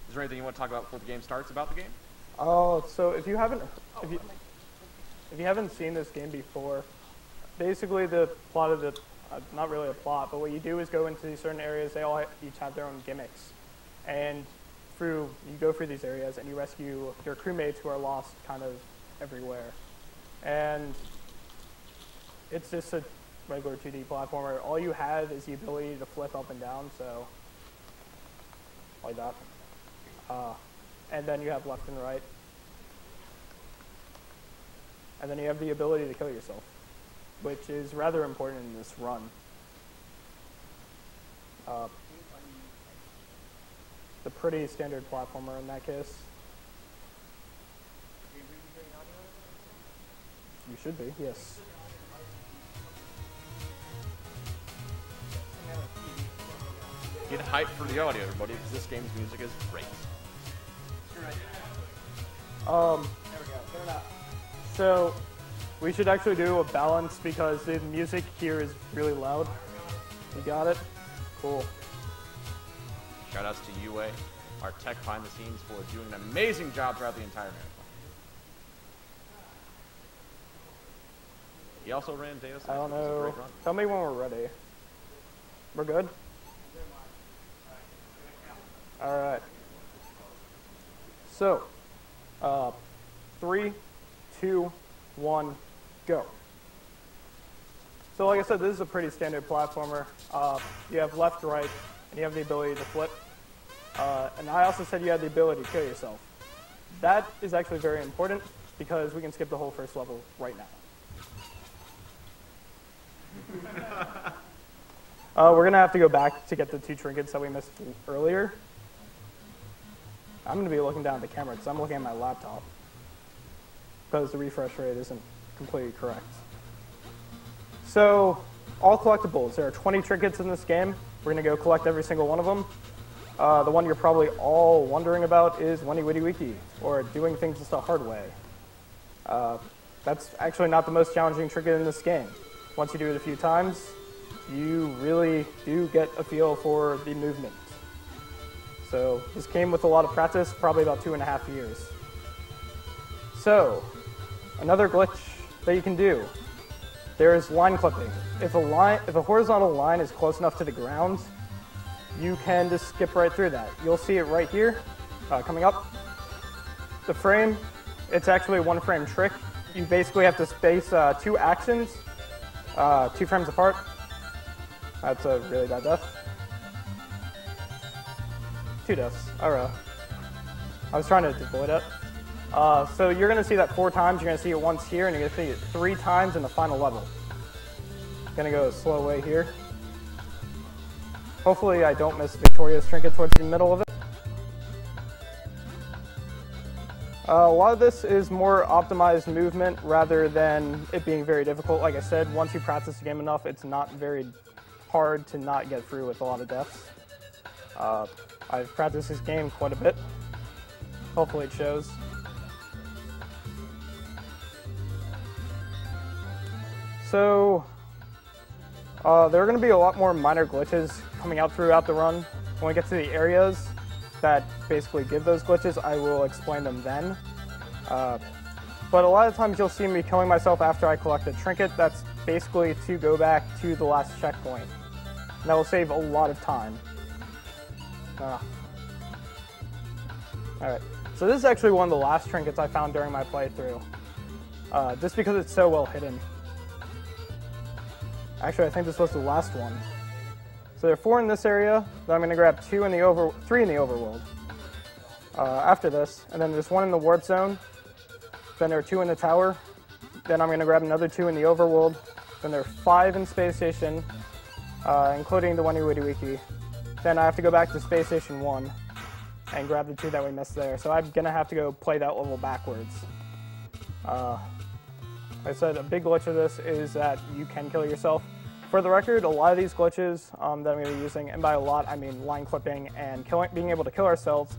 Is there anything you want to talk about before the game starts about the game? Oh, so if you haven't seen this game before, basically the plot of the not really a plot, but what you do is go into these certain areas. They all each have their own gimmicks, and you go through these areas and you rescue your crewmates who are lost kind of everywhere. And it's just a regular 2D platformer. All you have is the ability to flip up and down, so like that. And then you have left and right. And then you have the ability to kill yourself, which is rather important in this run. The pretty standard platformer in that case. You should be, yes. Get hyped for the audio, everybody, because this game's music is great. There we go. Turn up. So we should actually do a balance because the music here is really loud. You got it? Cool. Shout outs to UA, our tech behind the scenes, for doing an amazing job throughout the entire marathon. He also ran data science. I don't know. Tell me when we're ready. We're good? All right. So, 3, 2, 1, go. So like I said, this is a pretty standard platformer. You have left, right, and you have the ability to flip. And I also said you had the ability to kill yourself. That is actually very important because we can skip the whole first level right now. We're going to have to go back to get the 2 trinkets that we missed earlier. I'm going to be looking down at the camera because I'm looking at my laptop because the refresh rate isn't completely correct. So, all collectibles. There are 20 trinkets in this game. We're going to go collect every single one of them. The one you're probably all wondering about is Wendy Witty Wiki, or doing things just the hard way. That's actually not the most challenging trinket in this game. Once you do it a few times, you really do get a feel for the movement. So this came with a lot of practice, probably about 2.5 years. So, another glitch that you can do. There is line clipping. If a horizontal line is close enough to the ground, you can just skip right through that. You'll see it right here, coming up. The frame, it's actually a 1-frame trick. You basically have to space 2 actions, 2 frames apart. That's a really bad death. 2 deaths, alright. I was trying to avoid it. So you're going to see that 4 times, you're going to see it once here, and you're going to see it 3 times in the final level. Going to go a slow way here. Hopefully I don't miss Victoria's trinket towards the middle of it. A lot of this is more optimized movement rather than it being very difficult. Like I said, once you practice the game enough, it's not very hard to not get through with a lot of deaths. I've practiced this game quite a bit. Hopefully it shows. So, there are going to be a lot more minor glitches coming out throughout the run. When we get to the areas that basically give those glitches, I will explain them then. But a lot of times you'll see me killing myself after I collect a trinket. That's basically to go back to the last checkpoint. And that will save a lot of time. Alright, so this is actually one of the last trinkets I found during my playthrough. Just because it's so well hidden. Actually, I think this was the last one. So there are 4 in this area, then I'm going to grab 3 in the overworld. After this, and then there's 1 in the warp zone, then there are 2 in the tower, then I'm going to grab another 2 in the overworld, then there are 5 in Space Station, including the Wendy Witty Wiki. Then I have to go back to Space Station 1 and grab the 2 that we missed there. So I'm going to have to go play that level backwards. Like I said, a big glitch of this is that you can kill yourself. For the record, a lot of these glitches that I'm going to be using, and by a lot I mean line clipping and being able to kill ourselves,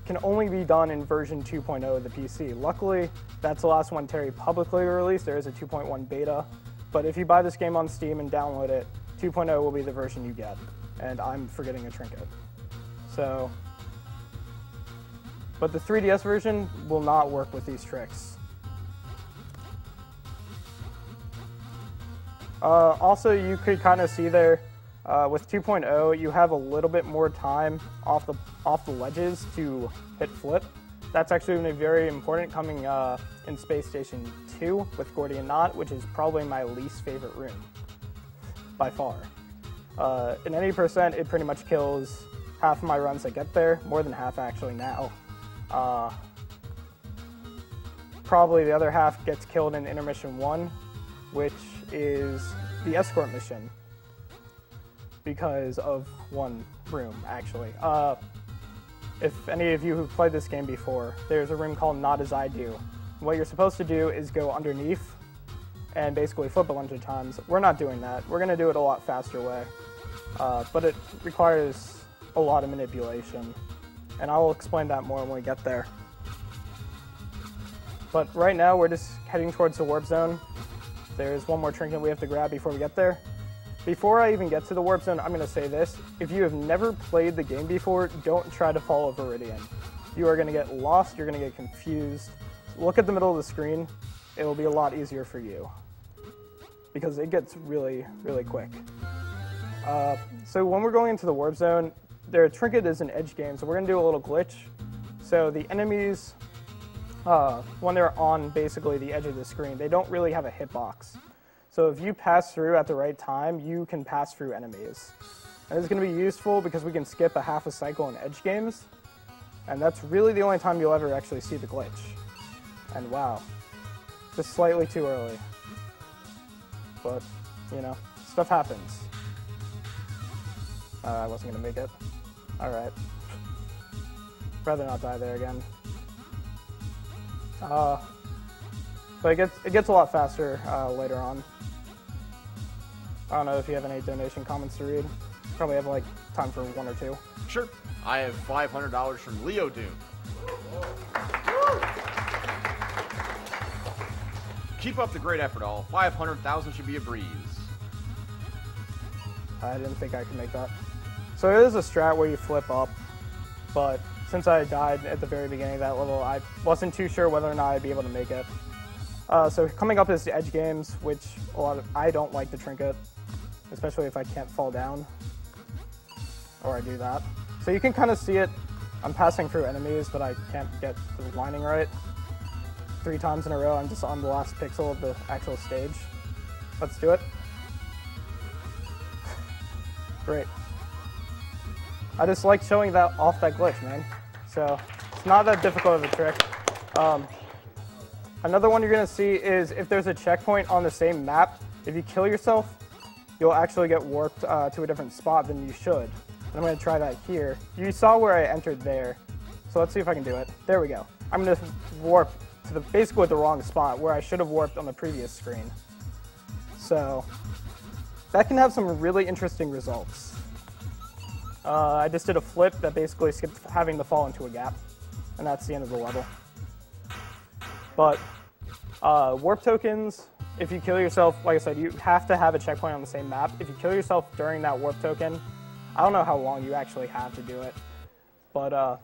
can only be done in version 2.0 of the PC. Luckily, that's the last one Terry publicly released. There is a 2.1 beta, but if you buy this game on Steam and download it, 2.0 will be the version you get, and I'm forgetting a trinket. So, but the 3DS version will not work with these tricks. Also, you could kind of see there, with 2.0, you have a little bit more time off the ledges to hit flip. That's actually going to be very important coming in Space Station 2 with Gordian Knot, which is probably my least favorite room, by far. In any percent, it pretty much kills half of my runs that get there, more than half actually now. Probably the other half gets killed in Intermission 1, which is the escort mission, because of one room, actually. If any of you who've played this game before, there's a room called Not As I Do. What you're supposed to do is go underneath and basically flip a bunch of times. We're not doing that. We're going to do it a lot faster way, but it requires a lot of manipulation, and I will explain that more when we get there. But right now, we're just heading towards the warp zone. There's one more trinket we have to grab before we get there. Before I even get to the warp zone, I'm going to say this. If you have never played the game before, don't try to follow Viridian. You are going to get lost, you're going to get confused. Look at the middle of the screen. It will be a lot easier for you, because it gets really, really quick. So when we're going into the warp zone, their trinket is an edge game, so we're going to do a little glitch. So the enemies, when they're on basically the edge of the screen, they don't really have a hitbox. So if you pass through at the right time, you can pass through enemies. And this is going to be useful because we can skip a half a cycle in edge games, and that's really the only time you'll ever actually see the glitch. And wow, just slightly too early. But, you know, stuff happens. I wasn't going to make it. Alright. Rather not die there again. But it gets a lot faster later on. I don't know if you have any donation comments to read. Probably have like time for one or two. Sure. I have $500 from Leo Doom. Keep up the great effort, all. 500,000 should be a breeze. I didn't think I could make that. So it is a strat where you flip up, but since I died at the very beginning of that level, I wasn't too sure whether or not I'd be able to make it. So coming up is the edge games, which I don't like the trinket, especially if I can't fall down, or I do that. So you can kind of see it. I'm passing through enemies, but I can't get the lining right. 3 times in a row, I'm just on the last pixel of the actual stage. Let's do it. Great. I just like showing that off that glitch, man. So it's not that difficult of a trick. Another one you're going to see is if there's a checkpoint on the same map, if you kill yourself, you'll actually get warped to a different spot than you should. And I'm going to try that here. You saw where I entered there, so let's see if I can do it. There we go. I'm going to warp to basically the wrong spot where I should have warped on the previous screen. So that can have some really interesting results. I just did a flip that basically skipped having to fall into a gap, and that's the end of the level. But warp tokens, if you kill yourself, like I said, you have to have a checkpoint on the same map. If you kill yourself during that warp token, I don't know how long you actually have to do it, but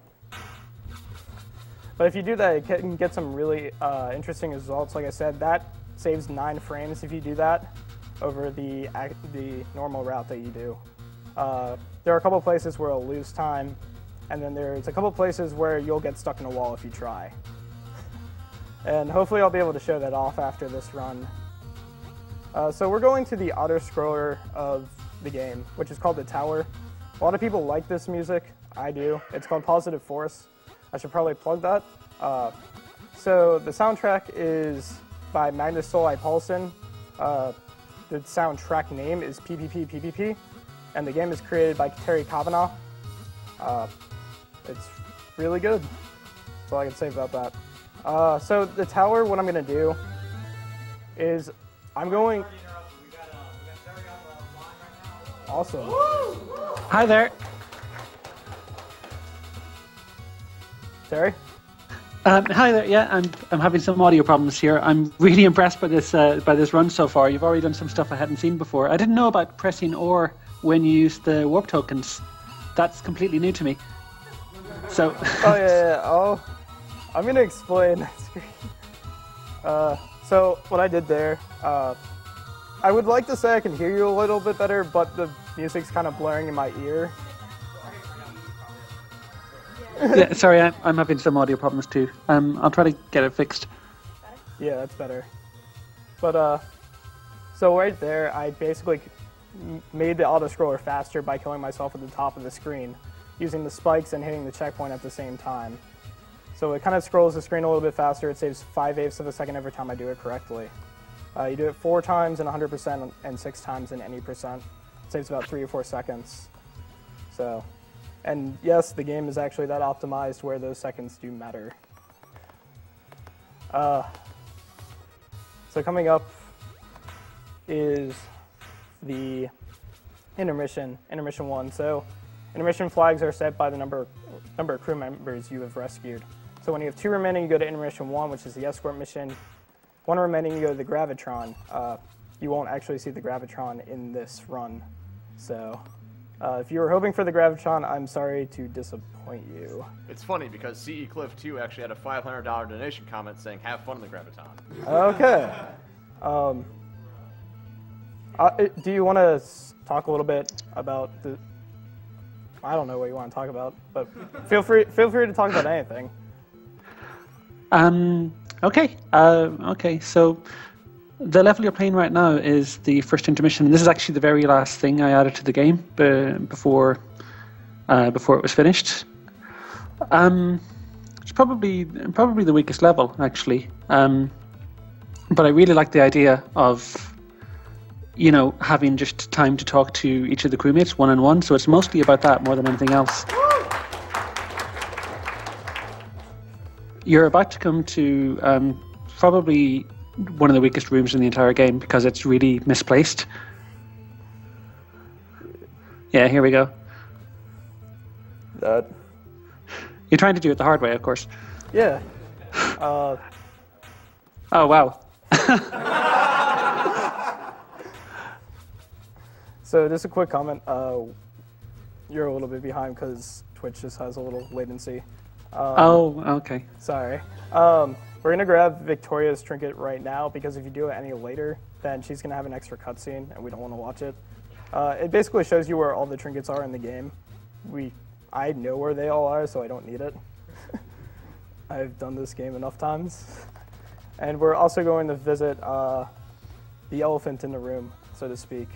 if you do that, it can get some really interesting results. Like I said, that saves 9 frames if you do that over the normal route that you do. There are a couple places where it'll lose time, and then there's a couple places where you'll get stuck in a wall if you try. And hopefully I'll be able to show that off after this run. So we're going to the auto-scroller of the game, which is called The Tower. A lot of people like this music. I do. It's called Positive Force. I should probably plug that. So the soundtrack is by Magnus Solai Paulsen. The soundtrack name is PPP, and the game is created by Terry Cavanagh. It's really good. That's all I can say about that. So the tower, what I'm going to do is I'm going... Awesome. Hi there. Terry? Hi there. Yeah, I'm having some audio problems here. I'm really impressed by this run so far. You've already done some stuff I hadn't seen before. I didn't know about pressing or when you use the warp tokens. That's completely new to me. So. Oh yeah. Oh, I'm gonna explain that screen. So what I did there, I would like to say I can hear you a little bit better, but the music's kind of blaring in my ear. Yeah, sorry, I'm having some audio problems too. I'll try to get it fixed. Yeah, that's better. But so right there, I basically made the auto-scroller faster by killing myself at the top of the screen, using the spikes and hitting the checkpoint at the same time. So it kind of scrolls the screen a little bit faster. It saves 5/8 of a second every time I do it correctly. You do it 4 times in 100% and 6 times in any percent. It saves about 3 or 4 seconds. So, and yes, the game is actually that optimized where those seconds do matter. So coming up is the Intermission 1. So intermission flags are set by the number of crew members you have rescued. So when you have 2 remaining, you go to Intermission 1, which is the escort mission. 1 remaining, you go to the Gravitron. You won't actually see the Gravitron in this run. So if you were hoping for the Gravitron, I'm sorry to disappoint you. It's funny because CE Cliff 2 actually had a $500 donation comment saying, "Have fun in the Graviton." Okay. Do you want to talk a little bit about the? I don't know what you want to talk about, but feel free to talk about anything. Okay. Okay. So the level you're playing right now is the first intermission. This is actually the very last thing I added to the game before it was finished. It's probably the weakest level actually. But I really like the idea of, you know, having just time to talk to each of the crewmates one-on-one. So it's mostly about that more than anything else. You're about to come to probably one of the weakest rooms in the entire game because it's really misplaced. Yeah, here we go. That. You're trying to do it the hard way, of course. Yeah. Oh, wow. So just a quick comment. You're a little bit behind because Twitch just has a little latency. Oh, okay. Sorry. We're going to grab Victoria's trinket right now because if you do it any later, then she's going to have an extra cutscene and we don't want to watch it. It basically shows you where all the trinkets are in the game. I know where they all are, so I don't need it. I've done this game enough times. And we're also going to visit the elephant in the room, so to speak.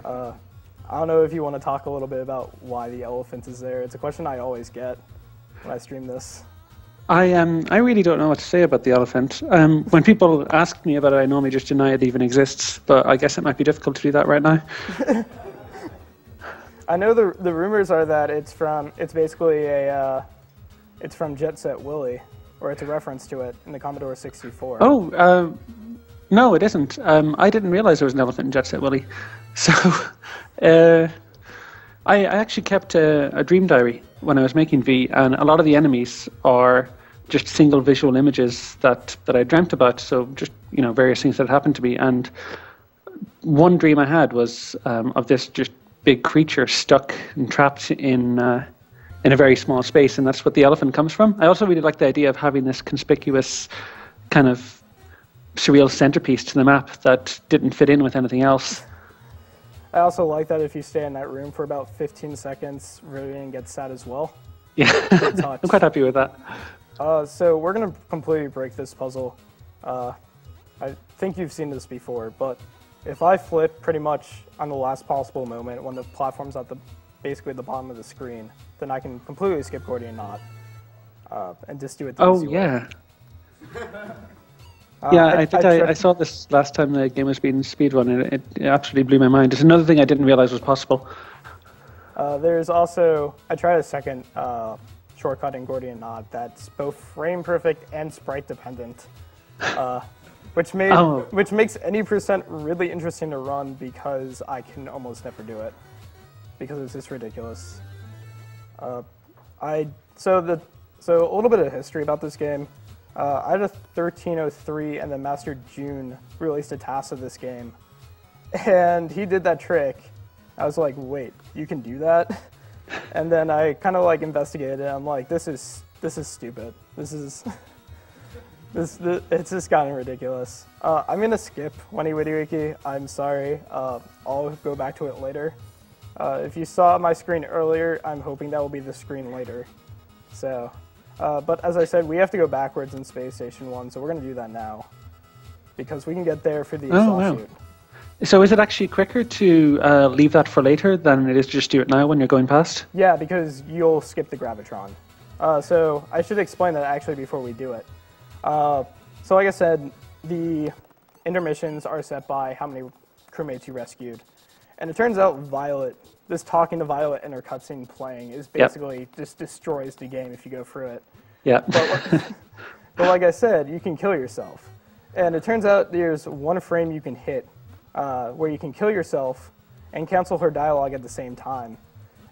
I don't know if you want to talk a little bit about why the elephant is there. It's a question I always get when I stream this. I really don't know what to say about the elephant. When people ask me about it, I normally just deny it even exists, but I guess it might be difficult to do that right now. I know the rumors are that it's basically it's from Jet Set Willy, or it's a reference to it in the Commodore 64. Oh, no, it isn't. I didn't realize there was an elephant in Jet Set Willy. So, I actually kept a dream diary when I was making V, and a lot of the enemies are just single visual images that I dreamt about. So just, you know, various things that happened to me. And one dream I had was of this just big creature stuck and trapped in a very small space, and that's what the elephant comes from. I also really like the idea of having this conspicuous kind of surreal centerpiece to the map that didn't fit in with anything else. I also like that if you stay in that room for about 15 seconds, Rivian gets sad as well. Yeah, I'm quite happy with that. So we're going to completely break this puzzle. I think you've seen this before, but if I flip pretty much on the last possible moment when the platform's at basically the bottom of the screen, then I can completely skip Gordian Knot and just do it the easy way. Yeah. Yeah, I think I saw this last time the game was being speedrun, and it absolutely blew my mind. It's another thing I didn't realize was possible. There's also, I tried a second shortcut in Gordian Knot that's both frame perfect and sprite dependent, which makes any percent really interesting to run because I can almost never do it because it's just ridiculous. So a little bit of history about this game. I had a 1303 and then Master June released a task of this game. And he did that trick. I was like, wait, you can do that? And then I kind of like investigated it. I'm like, this is stupid. It's just gotten ridiculous. I'm gonna skip WWWiki. I'm sorry. I'll go back to it later. If you saw my screen earlier, I'm hoping that will be the screen later. So, but as I said, we have to go backwards in Space Station 1, so we're gonna do that now. Because we can get there for the exhaust chute. So is it actually quicker to leave that for later than it is to just do it now when you're going past? Yeah, because you'll skip the Gravitron. So I should explain that actually before we do it. So like I said, the intermissions are set by how many crewmates you rescued. And it turns out Violet, this talking to Violet and her cutscene playing is basically just destroys the game if you go through it. Yeah. But like I said, you can kill yourself. And it turns out there's one frame you can hit where you can kill yourself and cancel her dialogue at the same time.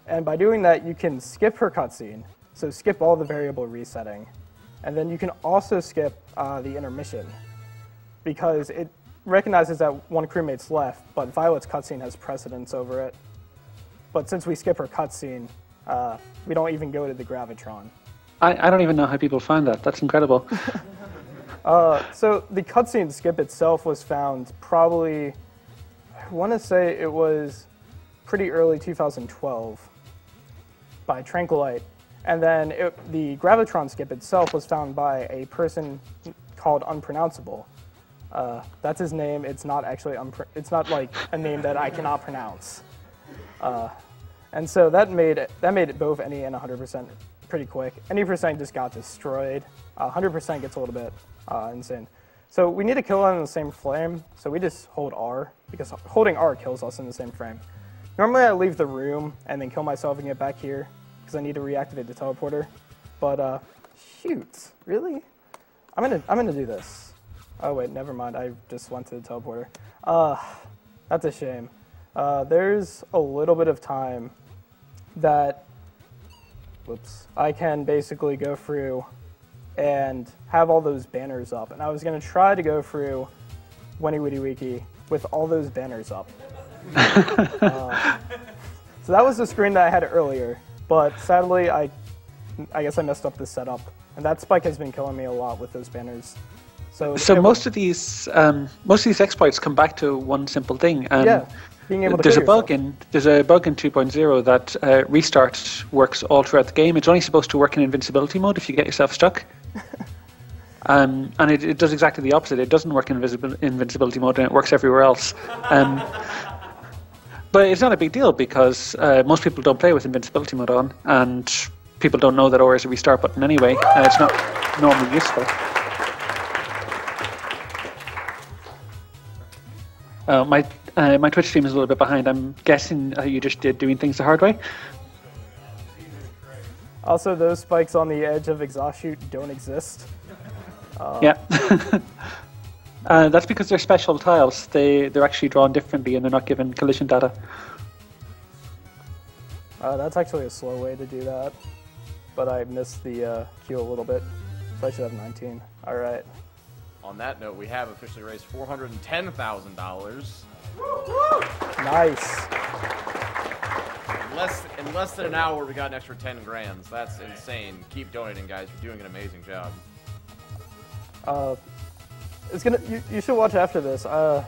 And by doing that, you can skip her cutscene, so skip all the variable resetting. And then you can also skip the intermission, because it recognizes that one crewmate's left, but Violet's cutscene has precedence over it. But since we skip her cutscene, we don't even go to the Gravitron. I don't even know how people find that. That's incredible. So the cutscene skip itself was found probably, I want to say it was pretty early 2012 by Tranquilite. And then the Gravitron skip itself was found by a person called Unpronounceable. That's his name. It's not actually, it's not like a name that I cannot pronounce. And so that made it both any and 100% pretty quick. Any percent just got destroyed. 100% gets a little bit insane. So we need to kill them in the same frame, so we just hold R, because holding R kills us in the same frame. Normally I leave the room and then kill myself and get back here, because I need to reactivate the teleporter. But shoot, really? I'm gonna do this. Oh wait, never mind, I just went to the teleporter. That's a shame. There's a little bit of time that, whoops, I can basically go through and have all those banners up. And I was going to try to go through WWWiki with all those banners up. So that was the screen that I had earlier, but sadly I guess I messed up the setup. And that spike has been killing me a lot with those banners. So most of these exploits come back to one simple thing. Yeah. Being able to there's a bug in 2.0 that restart works all throughout the game. It's only supposed to work in invincibility mode if you get yourself stuck. And it does exactly the opposite. It doesn't work in invincibility mode, and it works everywhere else. But it's not a big deal, because most people don't play with invincibility mode on, and people don't know that OR is a restart button anyway, and it's not normally useful. My Twitch stream is a little bit behind. I'm guessing you just did doing things the hard way. Also, those spikes on the edge of exhaust chute don't exist. Yeah. That's because they're special tiles. They're actually drawn differently and they're not given collision data. That's actually a slow way to do that. But I missed the queue a little bit. So I should have 19. All right. On that note, we have officially raised $410,000. Nice. In less than an hour, we got an extra 10 grand. That's insane. Keep donating, guys. You're doing an amazing job. You should watch after this. I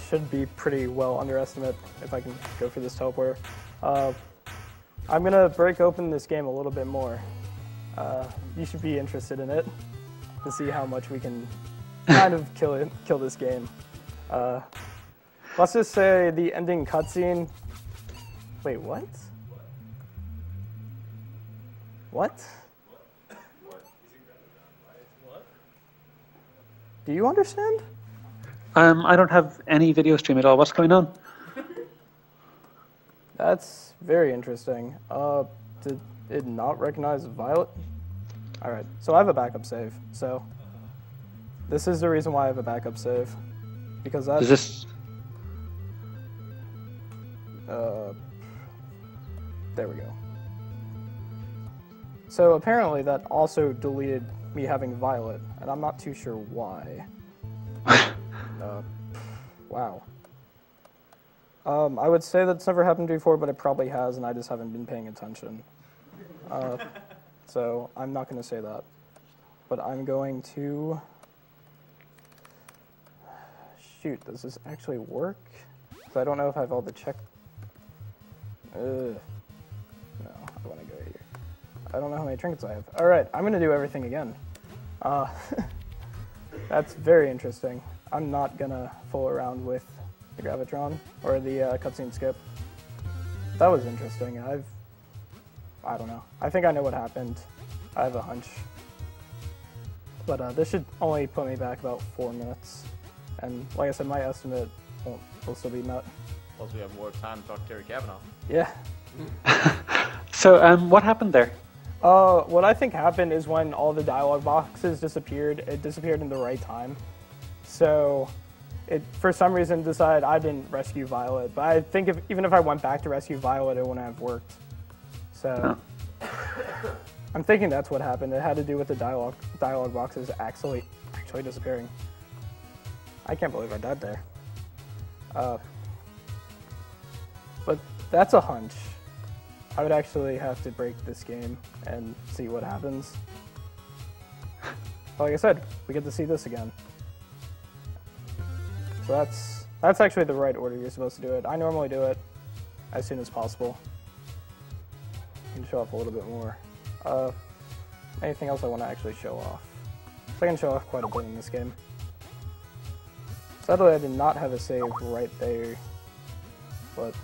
should be pretty well underestimate if I can go for this teleporter. I'm gonna break open this game a little bit more. You should be interested in it to see how much we can kind of kill this game. Let's just say the ending cutscene. Wait, what? What? Do you understand? I don't have any video stream at all. What's going on? That's very interesting. Did it not recognize Violet? Alright, so I have a backup save. So, this is the reason why I have a backup save. Because that's... Is this... There we go. So apparently that also deleted me having Violet, and I'm not too sure why. Wow. I would say that's never happened before, but it probably has, and I just haven't been paying attention. So I'm not going to say that. But I'm going to... Shoot, does this actually work? So I don't know if I have all the check... No, I want to go here. I don't know how many trinkets I have. All right, I'm going to do everything again. That's very interesting. I'm not going to fool around with the Gravitron or the cutscene skip. That was interesting. I don't know. I think I know what happened. I have a hunch. But this should only put me back about 4 minutes. And like I said, my estimate will still be met. Plus, we have more time to talk to Terry Cavanagh. Yeah. So, what happened there? What I think happened is when all the dialogue boxes disappeared, it disappeared in the right time. So, it for some reason decided I didn't rescue Violet. But I think even if I went back to rescue Violet, it wouldn't have worked. So, I'm thinking that's what happened. It had to do with the dialogue boxes actually disappearing. I can't believe I died there. But that's a hunch. I would actually have to break this game and see what happens. Like I said, we get to see this again. So that's actually the right order you're supposed to do it. I normally do it as soon as possible. I can show off a little bit more. Anything else I want to actually show off? So I can show off quite a bit in this game. Sadly, I did not have a save right there, but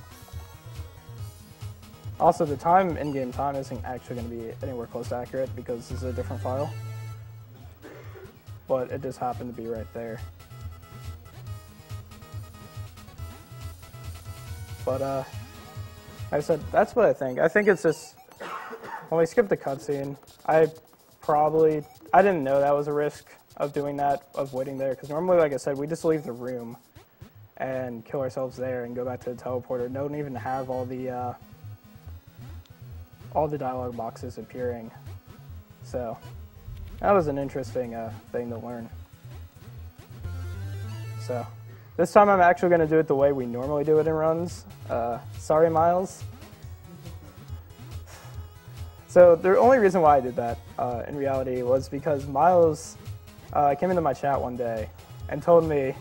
also the time, in-game time, isn't actually going to be anywhere close to accurate because this is a different file, but it just happened to be right there. But, like I said, that's what I think. I think it's just, when we skip the cutscene, I didn't know that was a risk of doing that, of waiting there, because normally, like I said, we just leave the room and kill ourselves there and go back to the teleporter. Don't even have all the dialogue boxes appearing. So that was an interesting thing to learn. So this time I'm actually going to do it the way we normally do it in runs. Sorry, Miles. So the only reason why I did that, in reality, was because Miles came into my chat one day and told me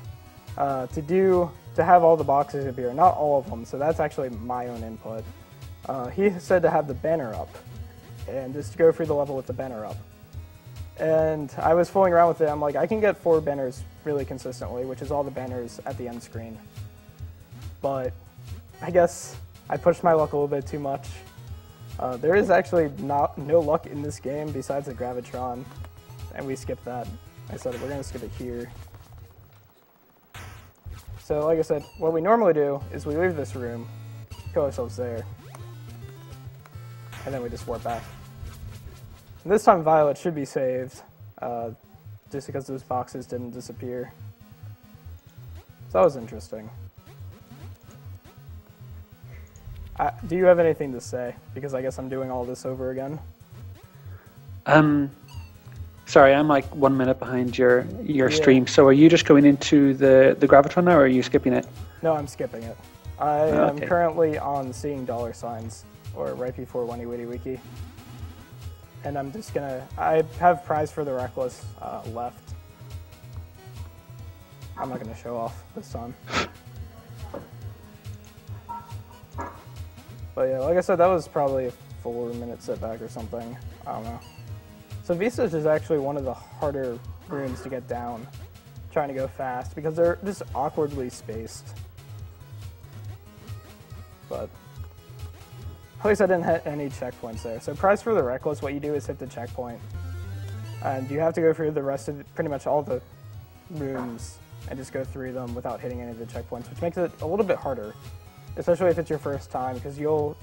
to have all the boxes appear, not all of them. So that's actually my own input. He said to have the banner up and just go through the level with the banner up. And I was fooling around with it. I'm like, I can get 4 banners really consistently, which is all the banners at the end screen. But I guess I pushed my luck a little bit too much. There is actually no luck in this game besides the Gravitron, and we skipped that. I said we're going to skip it here. So like I said, what we normally do is we leave this room, kill ourselves there, and then we just warp back. And this time Violet should be saved, just because those boxes didn't disappear. So that was interesting. Do you have anything to say? Because I guess I'm doing all this over again. Sorry, I'm like 1 minute behind your stream. So are you just going into the Gravitron now, or are you skipping it? No, I'm skipping it. I am currently on seeing $signs, or right before Wendy Witty Wiki. And I'm just gonna, I have prize for the reckless left. I'm not gonna show off this time. But yeah, like I said, that was probably a 4-minute setback or something. I don't know. So Visage is actually one of the harder rooms to get down, trying to go fast, because they're just awkwardly spaced. But at least I didn't hit any checkpoints there. So prize for the reckless, what you do is hit the checkpoint. And you have to go through the rest of, pretty much all the rooms, and just go through them without hitting any of the checkpoints, which makes it a little bit harder. Especially if it's your first time, because you'll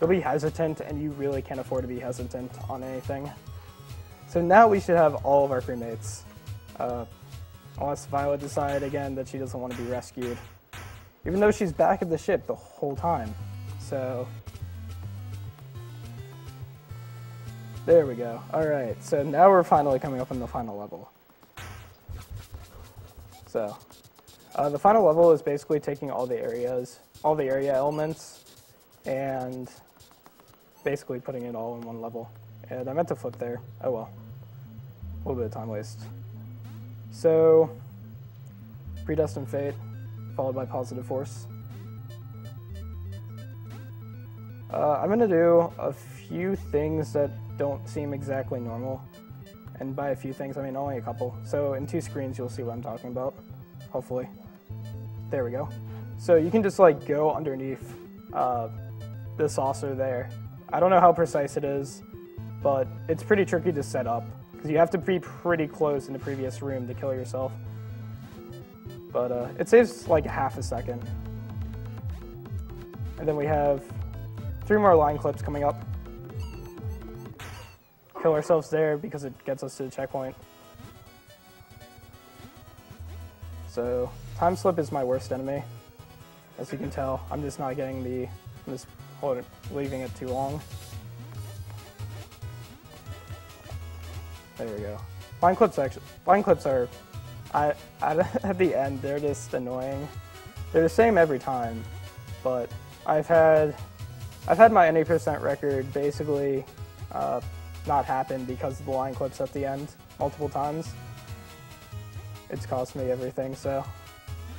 be hesitant, and you really can't afford to be hesitant on anything. So now we should have all of our crewmates, unless Violet decided again that she doesn't want to be rescued, even though she's back at the ship the whole time. So there we go. All right, so now we're finally coming up on the final level. So the final level is basically taking all the areas all the area elements and basically putting it all in one level. And I meant to flip there. Oh well. A little bit of time waste. So, predestined fate, followed by positive force. I'm going to do a few things that don't seem exactly normal. And by a few things, I mean only a couple. So in 2 screens, you'll see what I'm talking about, hopefully. There we go. So you can just like go underneath the saucer there. I don't know how precise it is, but it's pretty tricky to set up because you have to be pretty close in the previous room to kill yourself. But it saves like half a second. And then we have 3 more line clips coming up. Kill ourselves there because it gets us to the checkpoint. So time slip is my worst enemy. As you can tell, I'm just not getting the, I'm just leaving it too long. There we go. Line clips are, at the end, they're just annoying. They're the same every time, but I've had my any percent record basically not happen because of the line clips at the end multiple times. It's cost me everything, so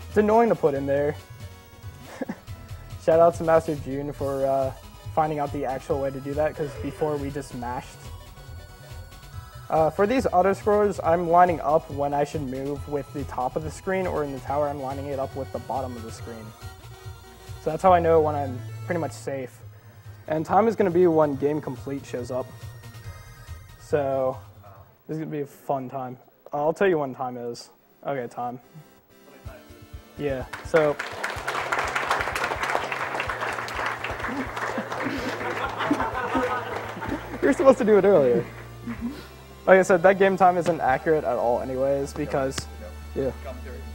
it's annoying to put in there. Shout out to Master June for finding out the actual way to do that, because before we just mashed. For these auto-scrollers, I'm lining up when I should move with the top of the screen, or in the tower, I'm lining it up with the bottom of the screen. So that's how I know when I'm pretty much safe. And time is going to be when game complete shows up. So this is going to be a fun time. I'll tell you when time is. Okay, time. Yeah, so... You're supposed to do it earlier. Like I said, that game time isn't accurate at all anyways, because... Yeah.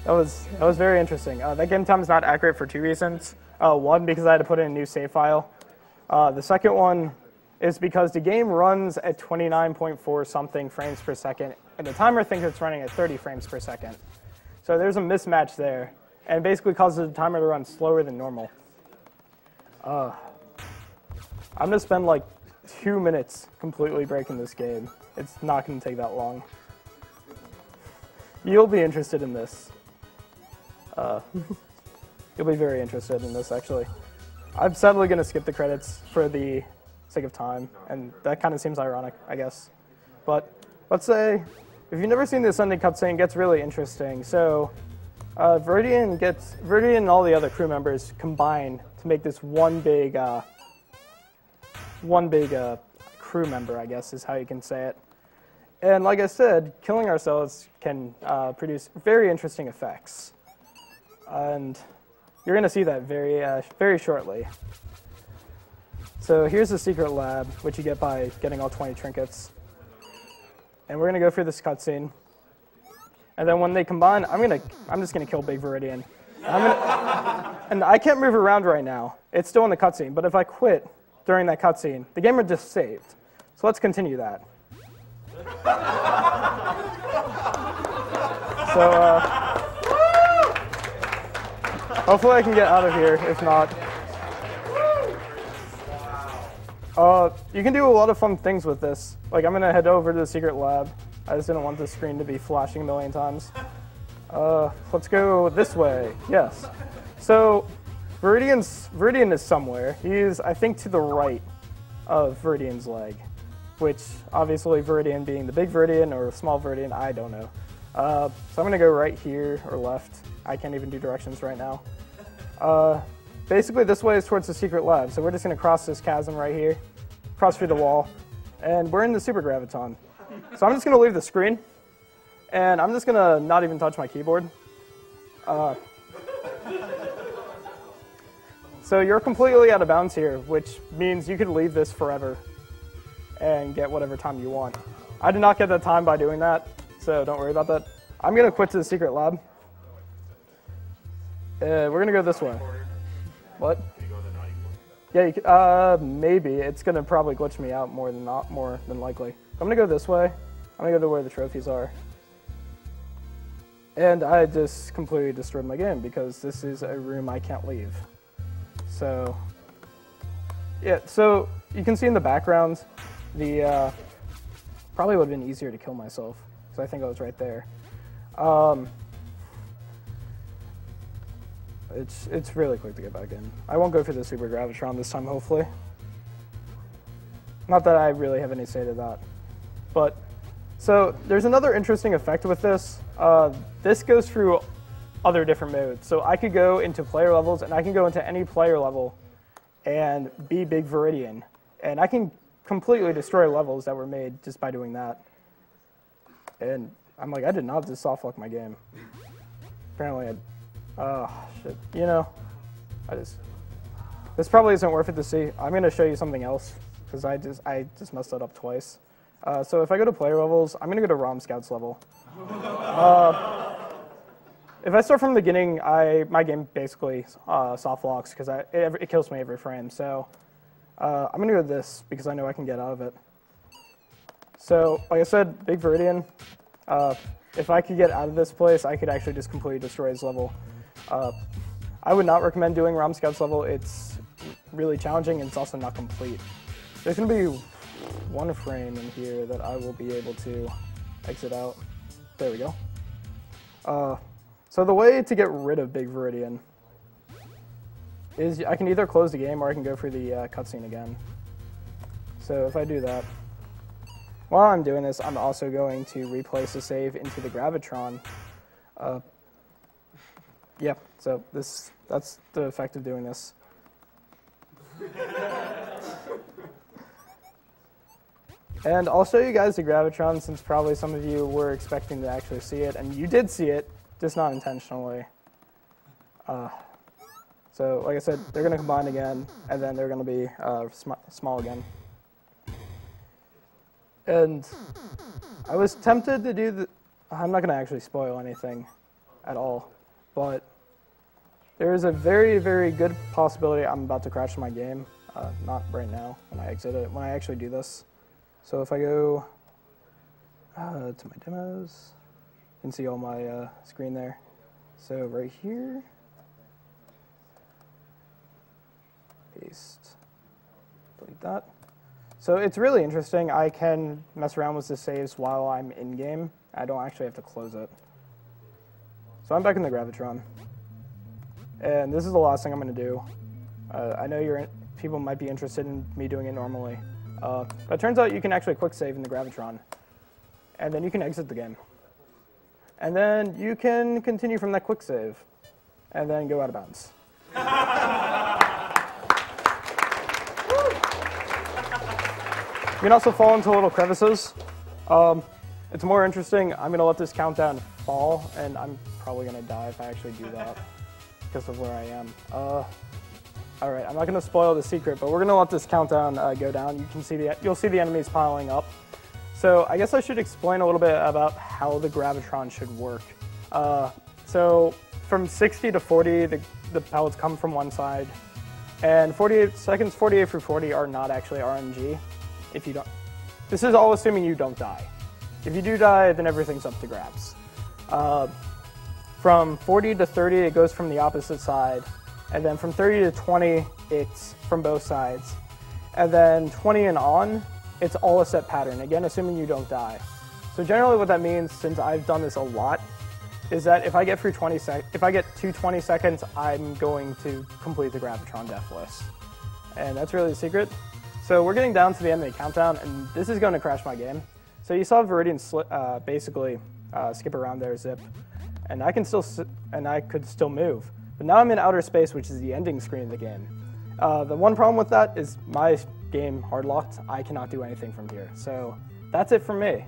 That was very interesting. That game time is not accurate for 2 reasons. One, because I had to put in a new save file. The second one is because the game runs at 29.4 something frames per second, and the timer thinks it's running at 30 frames per second. So there's a mismatch there, and basically causes the timer to run slower than normal. I'm gonna spend like 2 minutes completely breaking this game. It's not gonna take that long. You'll be interested in this. You'll be very interested in this, actually. I'm sadly going to skip the credits for the sake of time, and that kind of seems ironic, I guess. But let's say, if you've never seen the Ascending cutscene, it gets really interesting. So Viridian and all the other crew members combine to make this one big crew member, I guess is how you can say it. And like I said, killing ourselves can produce very interesting effects. And you're going to see that very shortly. So here's the secret lab, which you get by getting all 20 trinkets. And we're going to go through this cutscene. And then when they combine, I'm just going to kill Big Viridian. And I can't move around right now. It's still in the cutscene. But if I quit during that cutscene, the game would just saved. So let's continue that. So, hopefully I can get out of here, if not. You can do a lot of fun things with this. Like, I'm going to head over to the secret lab. I just didn't want the screen to be flashing a million times. Let's go this way. Yes. So, Viridian is somewhere. He's, I think, to the right of Viridian's leg, which, obviously, Viridian being the big Viridian or small Viridian, I don't know. So I'm going to go right here or left. I can't even do directions right now. Basically, this way is towards the secret lab. So we're just going to cross this chasm right here, cross through the wall, and we're in the Super Graviton. So I'm just going to leave the screen, and I'm just going to not even touch my keyboard. So you're completely out of bounds here, which means you could leave this forever and get whatever time you want. I did not get that time by doing that, so don't worry about that. I'm going to quit to the secret lab. We're going to go this way. What? Yeah, maybe. It's going to probably glitch me out more than likely. I'm going to go this way. I'm going to go to where the trophies are. And I just completely destroyed my game because this is a room I can't leave. So, yeah, so you can see in the background, the probably would have been easier to kill myself, because I think I was right there. It's really quick to get back in. I won't go for the Super Gravitron this time, hopefully. Not that I really have any say to that. But, so there's another interesting effect with this. This goes through other different modes. So I could go into player levels, and I can go into any player level and be Big Viridian. And I can completely destroy levels that were made just by doing that. And I'm like, I did not just soft lock my game. Apparently shit. You know, this probably isn't worth it to see. I'm gonna show you something else, because I just messed that up twice. So if I go to player levels, I'm gonna go to ROM Scouts level. If I start from the beginning, my game basically soft locks, because it kills me every frame. So I'm gonna go to this, because I know I can get out of it. So like I said, Big Viridian. If I could get out of this place, I could actually just completely destroy his level. I would not recommend doing ROM Scouts level. It's really challenging, and it's also not complete. There's going to be one frame in here that I will be able to exit out. There we go. So the way to get rid of Big Viridian is I can either close the game, or I can go through the cutscene again. So if I do that, while I'm doing this, I'm also going to replace the save into the Gravitron. Yeah, so that's the effect of doing this. And I'll show you guys the Gravitron, since probably some of you were expecting to actually see it, and you did see it, just not intentionally. So like I said, they're going to combine again, and then they're going to be small again. And I was tempted to do the... I'm not going to actually spoil anything at all, but there is a very, very good possibility I'm about to crash my game. Not right now, when I exit it, when I actually do this. So if I go to my demos, you can see all my screen there. So right here, paste, delete that. So it's really interesting. I can mess around with the saves while I'm in-game. I don't actually have to close it. So I'm back in the Gravitron. And this is the last thing I'm going to do. I know people might be interested in me doing it normally. But it turns out you can actually quick save in the Gravitron. And then you can exit the game. And then you can continue from that quick save. And then go out of bounds. You can also fall into little crevices. It's more interesting. I'm going to let this countdown fall, and I'm probably going to die if I actually do that because of where I am. All right, I'm not going to spoil the secret, but we're going to let this countdown go down. You can see you'll see the enemies piling up. So I guess I should explain a little bit about how the Gravitron should work. So from 60 to 40, the pellets come from one side, and 48 seconds, 48 through 40 are not actually RNG. If you don't, this is all assuming you don't die. If you do die, then everything's up to grabs. From 40 to 30, it goes from the opposite side. And then from 30 to 20, it's from both sides. And then 20 and on, it's all a set pattern. Again, assuming you don't die. So generally what that means, since I've done this a lot, is that if I get through if I get to 20 seconds, I'm going to complete the Gravitron deathless. And that's really the secret. So we're getting down to the end of the countdown, and this is going to crash my game. So you saw Viridian basically skip around there, zip, and I could still move. But now I'm in outer space, which is the ending screen of the game. The one problem with that is my game hard locked. I cannot do anything from here. So that's it from me.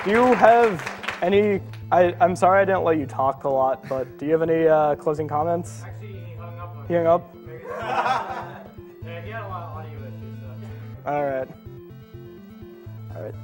Do you have any? I'm sorry I didn't let you talk a lot, but do you have any closing comments? Actually, he hung up. He hung up? Yeah, he had a lot of audio issues. So. All right. All right.